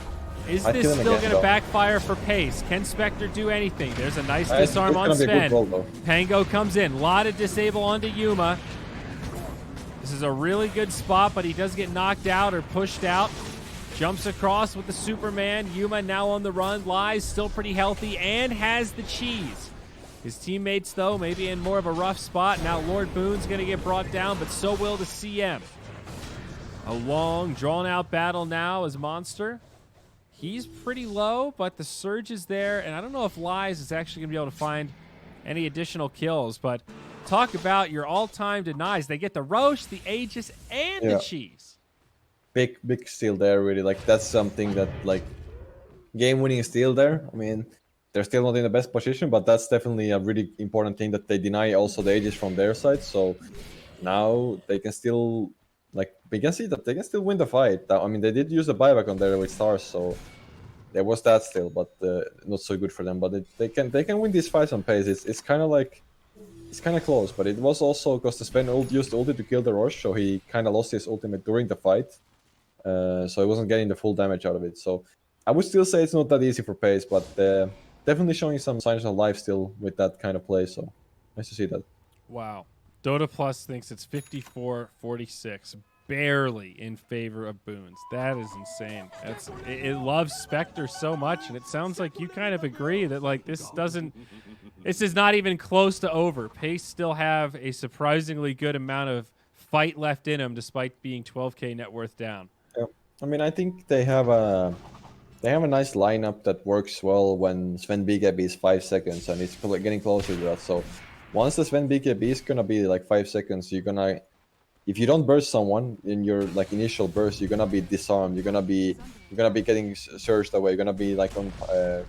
Is this still going to backfire for Pace? Can Spectre do anything? There's a nice disarm on Sven. Pango comes in. Lot of disable onto Yuma. This is a really good spot, but he does get knocked out or pushed out. Jumps across with the Superman. Yuma now on the run. Lies, still pretty healthy, and has the cheese. His teammates, though, maybe in more of a rough spot. Now Lord Boone's going to get brought down, but so will the CM. A long, drawn-out battle now as Monster. He's pretty low, but the surge is there, and I don't know if Lies is actually going to be able to find any additional kills, but talk about your all-time denies. They get the Roche, the Aegis, and the cheese. Big steal there, really. Like, that's something that, like, game-winning steal there. I mean, they're still not in the best position, but that's definitely a really important thing that they deny also the Aegis from their side, so now they can still... Like, we can see that they can still win the fight. I mean, they did use a buyback on there with Stars, so there was that still, but not so good for them. But they can win these fights on pace. It's kind of like, it's kind of close, but it was also because the Sven used ulti to kill the Roche, so he kind of lost his ultimate during the fight, so he wasn't getting the full damage out of it. So I would still say it's not that easy for Pace, but definitely showing some signs of life still with that kind of play. So nice to see that. Wow. Dota Plus thinks it's 54-46, barely in favor of Boons. That is insane. It loves Spectre so much, and it sounds like you kind of agree that, like, this is not even close to over. Pace still have a surprisingly good amount of fight left in them, despite being 12K net worth down. Yeah. I mean, I think they have a nice lineup that works well when Sven BKB is 5 seconds, and it's getting closer to that. So once the Sven BKB is gonna be like 5 seconds, you're gonna, if you don't burst someone in your like initial burst, you're gonna be disarmed. You're gonna be getting surged away. You're gonna be like on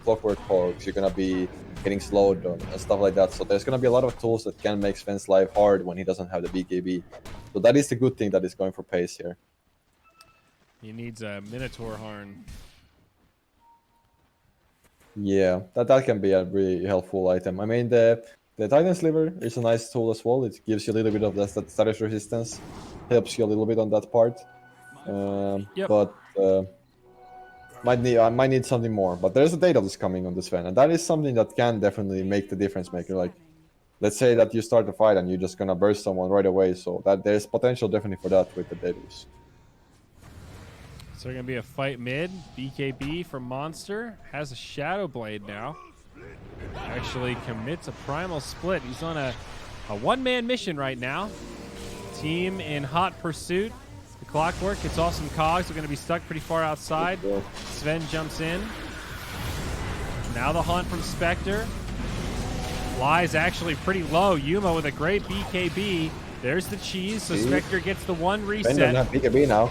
clockwork hogs. You're gonna be getting slowed and stuff like that. So there's gonna be a lot of tools that can make Sven's life hard when he doesn't have the BKB. So that is the good thing that is going for Pace here. He needs a Minotaur Horn. Yeah, that can be a really helpful item. I mean, the Titan Sliver is a nice tool as well. It gives you a little bit of that status resistance, helps you a little bit on that part. But I might need something more. But there's a data that's coming on this Sven, and that is something that can definitely make the difference maker. Like, let's say that you start a fight and you're just gonna burst someone right away. So that there's potential definitely for that with the Daedalus. So there's going to be a fight mid. BKB from Monster. Has a Shadow Blade now. Actually commits a Primal Split. He's on a one-man mission right now. Team in hot pursuit. The Clockwork gets off some cogs. They're going to be stuck pretty far outside. Sven jumps in. Now the hunt from Spectre. Flies actually pretty low. Yuma with a great BKB. There's the cheese, so Spectre gets the one reset. Sven doesn't have BKB now.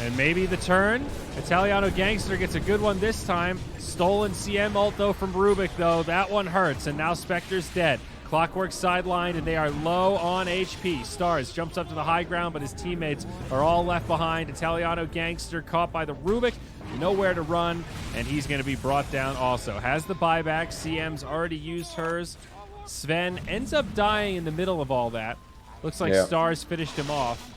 And maybe the turn. Italiano Gangster gets a good one this time. Stolen CM ulto from Rubik, though. That one hurts, and now Spectre's dead. Clockwork sidelined, and they are low on HP. Stars jumps up to the high ground, but his teammates are all left behind. Italiano Gangster caught by the Rubik. nowhere to run, and he's going to be brought down also. Has the buyback. CM's already used hers. Sven ends up dying in the middle of all that. Looks like Stars finished him off.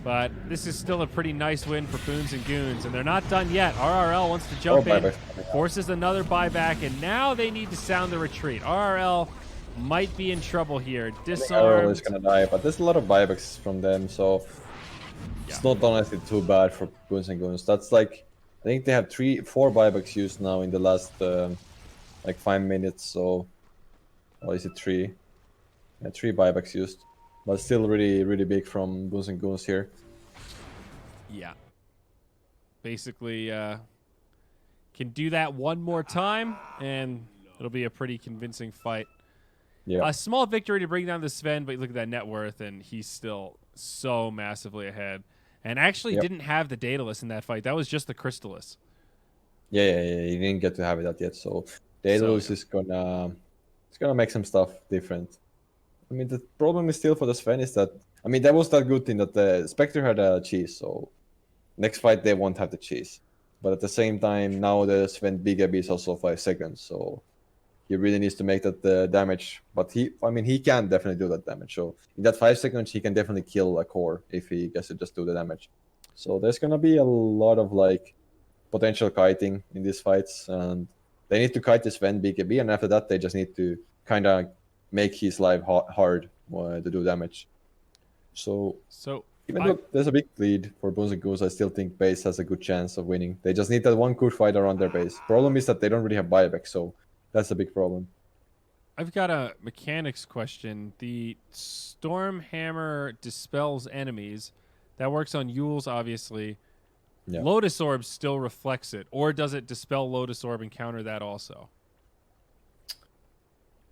But this is still a pretty nice win for Boons and Goons, and they're not done yet. RRL wants to jump in, forces another buyback, and now they need to sound the retreat. RRL might be in trouble here. Disarmed. Is gonna die, but there's a lot of buybacks from them, so it's not honestly too bad for Boons and Goons. That's like, I think they have 4 buybacks used now in the last like 5 minutes. So, or is it 3? Yeah, 3 buybacks used. But still really big from Boons and Goons here. Yeah. Basically, can do that one more time, and it'll be a pretty convincing fight. Yeah. A small victory to bring down the Sven, but look at that net worth, and he's still so massively ahead. And actually didn't have the Daedalus in that fight. That was just the Crystallis. Yeah. He didn't get to have that yet, so Daedalus is gonna make some stuff different. I mean, the problem is still for the Sven is that, I mean, that was that good thing that the Spectre had a cheese, so next fight they won't have the cheese. But at the same time, now the Sven Big AB is also 5 seconds, so he really needs to make that damage. But he can definitely do that damage. So in that 5 seconds, he can definitely kill a core if he gets to just do the damage. So there's gonna be a lot of like potential kiting in these fights, and they need to kite the Sven Big AB, and after that they just need to kind of make his life hard to do damage. So even though there's a big lead for Boons and Goons, I still think base has a good chance of winning. They just need that one good fight around their base. Problem is that they don't really have buyback, so that's a big problem. I've got a mechanics question. The Storm Hammer dispels enemies. That works on Yules, obviously. Yeah. Lotus Orb still reflects it, or does it dispel Lotus Orb and counter that also?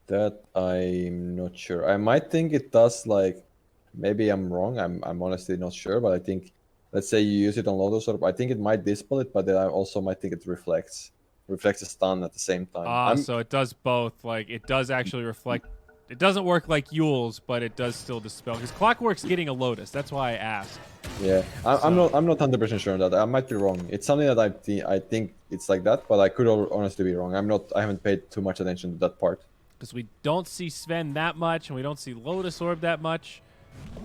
That I'm not sure. I might think it does. Like, maybe I'm wrong. I'm honestly not sure. But I think, let's say you use it on Lotus Orb, I think it might dispel it, but then I also might think it reflects a stun at the same time. So it does both. Like, it does actually reflect. It doesn't work like Yule's, but it does still dispel. Because Clockwork's getting a Lotus. That's why I asked. Yeah, I'm not 100% sure on that. I might be wrong. It's something that I think it's like that, but I could honestly be wrong. I haven't paid too much attention to that part. Because we don't see Sven that much, and we don't see Lotus Orb that much.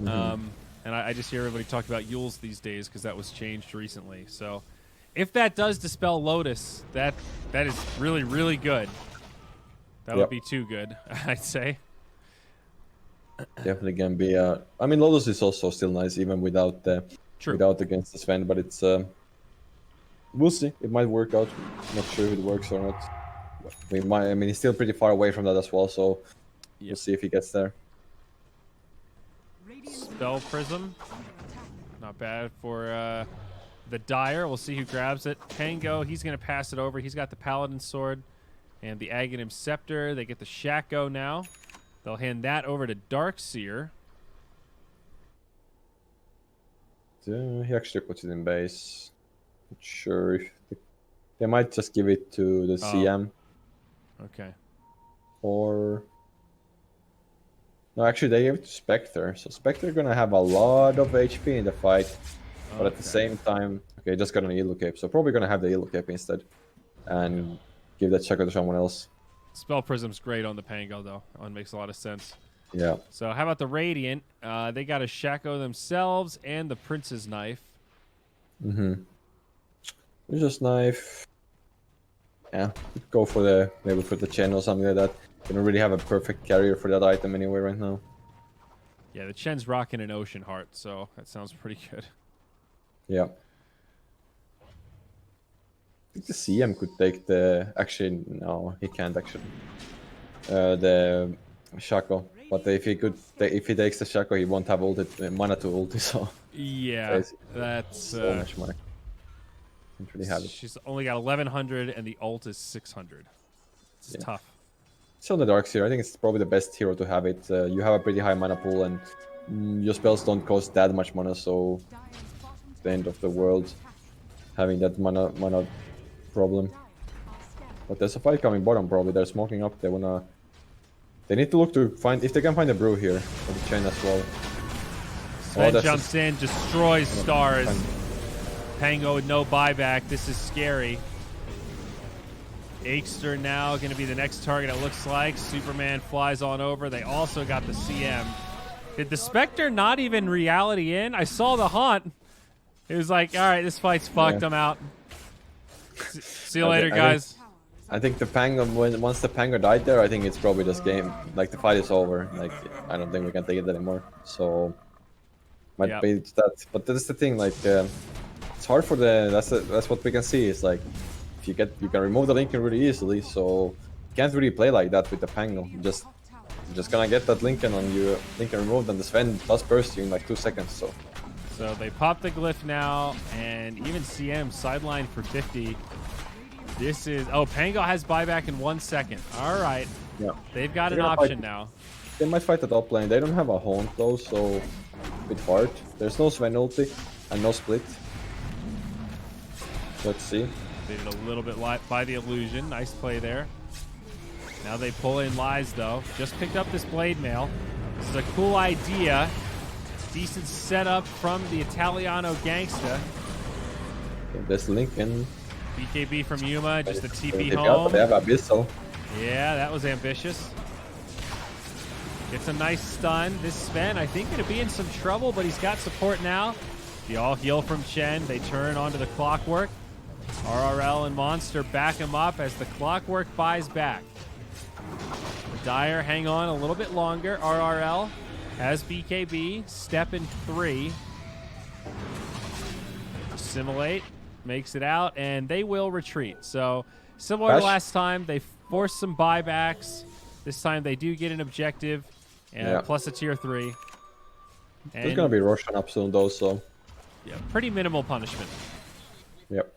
And I just hear everybody talk about Yules these days because that was changed recently. So if that does dispel Lotus, that is really good. That would be too good, I'd say. Definitely gonna be. I mean, Lotus is also still nice even without against the Sven, but it's we'll see. It might work out. Not sure if it works or not. We might. I mean, he's still pretty far away from that as well, so we'll see if he gets there. Spell Prism, not bad for the Dire. We'll see who grabs it. Tango, he's gonna pass it over. He's got the Paladin Sword and the Aghanim Scepter. They get the Shaco now. They'll hand that over to Darkseer. He actually puts it in base. Not sure if they might just give it to the CM. Okay. Or no, actually they gave it to Spectre. So Spectre gonna have a lot of HP in the fight, but at the same time, okay, just got an Elo Cape, so probably gonna have the Elo Cape instead, and give that Shaco to someone else. Spell Prism's great on the Pango though. That one makes a lot of sense. Yeah. So how about the Radiant? They got a Shaco themselves and the Prince's Knife. Prince's Knife. Yeah, go for maybe for the Chen or something like that. They don't really have a perfect carrier for that item anyway right now. Yeah, the Chen's rocking an Ocean Heart, so that sounds pretty good. Yeah. I think the CM could take the... Actually, no, he can't actually. The Shaco. But if he takes the Shaco, he won't have mana to ulti, so... Yeah, that's... so much money. Really have it. She's only got 1100 and the ult is 600. It's tough. It's on the Darkseer. I think it's probably the best hero to have it. You have a pretty high mana pool and your spells don't cost that much mana, so the end of the world having that mana problem. But there's a fight coming bottom probably. They're smoking up. They need to look to find if they can find a brew here for the chain as well. Sven jumps in, destroys Stars. Pango with no buyback. This is scary. Aikster now going to be the next target, it looks like. Superman flies on over. They also got the CM. Did the Spectre not even reality in? I saw the Haunt. It was like, all right, this fight's fucked. I'm out. See you later, guys. I think the Pango, once the Pango died there, I think it's probably this game. Like, the fight is over. Like, I don't think we can take it anymore. So, might be that. But that's the thing, like, it's hard for the, that's what we can see. It's like, if you can remove the Lincoln really easily, so you can't really play like that with the Pango. You're just gonna get that Lincoln on you, Lincoln removed, and the Sven does burst you in like 2 seconds, so. So they pop the glyph now, and even CM sideline for 50. This is, oh, Pango has buyback in 1 second. All right. Yeah. They've got an option now. They might fight the top lane. They don't have a Haunt though, so a bit hard. There's no Sven ulti and no split. Let's see. They did a little bit by the illusion. Nice play there. Now they pull in Lies, though. Just picked up this Blade Mail. This is a cool idea. Decent setup from the Italiano gangsta. This Lincoln. BKB from Yuma, just a TP home. They have Abyssal. Yeah, that was ambitious. Gets a nice stun. This Sven, I think, going to be in some trouble, but he's got support now. The all heal from Chen. They turn onto the Clockwork. RRL and Monster back him up as the Clockwork buys back. The Dire hang on a little bit longer. RRL has BKB. Step in 3. Assimilate. Makes it out, and they will retreat. So, similar to last time, they forced some buybacks. This time they do get an objective, and plus a tier 3. And there's going to be Roshan up soon, though, so. Yeah, pretty minimal punishment. Yep.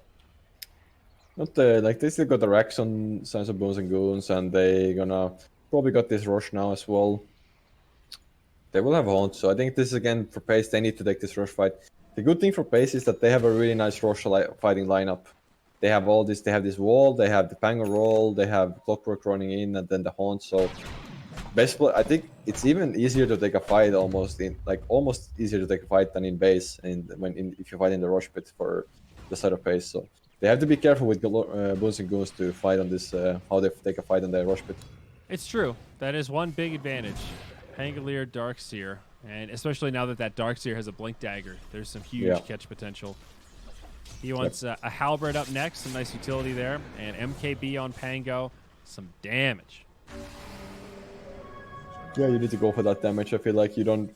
Not like they still got the Rex on Sons of Bones and Goons, and they gonna probably got this Rush now as well. They will have Haunt, so I think this is again for Pace. They need to take this Rush fight. The good thing for Pace is that they have a really nice Rush fighting lineup. They have all this. They have this wall. They have the Pango roll. They have Clockwork running in, and then the Haunt. So, I think it's even easier to take a fight almost easier to take a fight than in base, and if you fight in the Rush pit for the side of Pace. So. They have to be careful with Boons and Goons to fight on this, how they take a fight on the Rush pit. It's true. That is one big advantage. Pangolier, Darkseer, and especially now that Darkseer has a Blink Dagger, there's some huge catch potential. He wants a Halberd up next, some nice utility there, and MKB on Pango, some damage. Yeah, you need to go for that damage. I feel like you don't...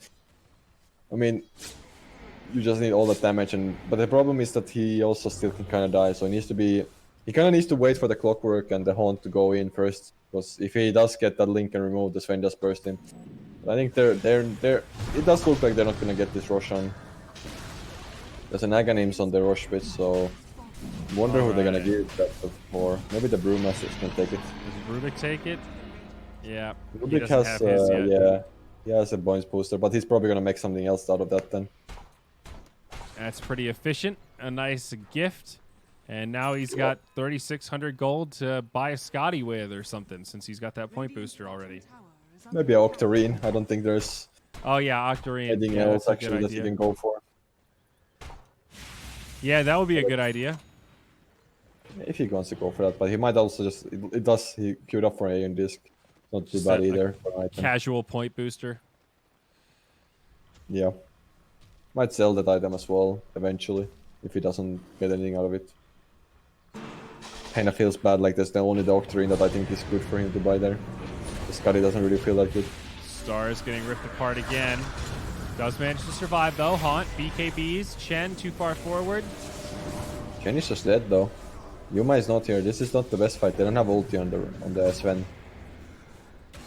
I mean... You just need all that damage, but the problem is that he also still can kind of die, so he kind of needs to wait for the Clockwork and the Haunt to go in first, because if he does get that Lincoln removed, the Sven just burst in. But I think it does look like they're not gonna get this Rush on. There's an Aghanims on the Rush pit, so I wonder who they're gonna give that for. Maybe the Brewmasters can take it. Does Rubik take it? Yeah. Rubik has he has a points booster, but he's probably gonna make something else out of that then. That's pretty efficient. A nice gift. And now he's got 3,600 gold to buy a Scotty with or something, since he's got that point booster already. Maybe a Octarine. I don't think there's... Oh, yeah, Octarine. Anything else actually that you can go for. Yeah, that would be a good idea. If he wants to go for that, but he might also just... He queued up for Aeon Disc. Not too bad either. Casual point booster. Yeah. Might sell that item as well, eventually, if he doesn't get anything out of it. Kinda feels bad, like that's the only Octarine that I think is good for him to buy there. The Scotty doesn't really feel that good. Star is getting ripped apart again. Does manage to survive though. Haunt, BKBs, Chen too far forward. Chen is just dead though. Yuma is not here. This is not the best fight. They don't have ulti on the Sven.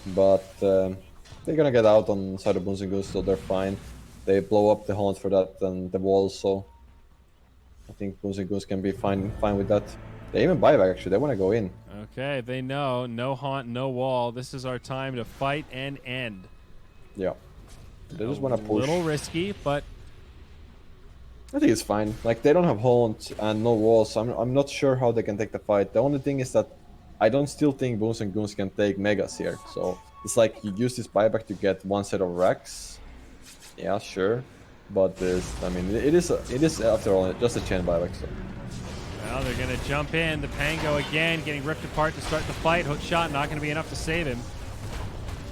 But they're gonna get out on side of Boons and Goose, so they're fine. They blow up the Haunt for that and the walls, so I think Boons and Goose can be fine with that. They even buy back actually. They want to go in. Okay, they know. No Haunt, no wall. This is our time to fight and end. Yeah. They just want to push. A little risky, but I think it's fine. Like, they don't have Haunt and no walls, so I'm not sure how they can take the fight. The only thing is that I don't still think Boons and Goons can take Megas here. So it's like you use this buyback to get one set of racks. Yeah, sure. But I mean, it is after all just a chain buyback. So. Well, they're going to jump in. The Pango again getting ripped apart to start the fight. Hook shot not going to be enough to save him.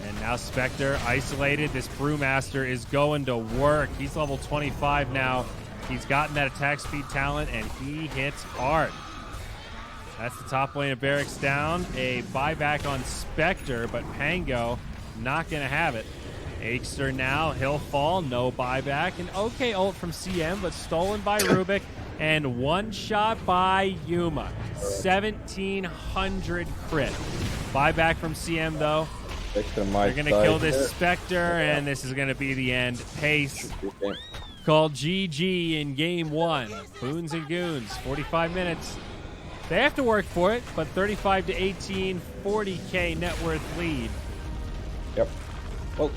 And now Spectre isolated. This Brewmaster is going to work. He's level 25 now. He's gotten that attack speed talent, and he hits hard. That's the top lane of Barracks down. A buyback on Spectre, but Pango not going to have it. Aegster now, he'll fall, no buyback. An okay ult from CM, but stolen by Rubik. And one shot by Yuma. 1,700 crit. Buyback from CM, though. They're going to kill this Spectre, and this is going to be the end. Pace called GG in game 1. Boons and Goons, 45 minutes. They have to work for it, but 35 to 18, 40K net worth lead. Yep. Well,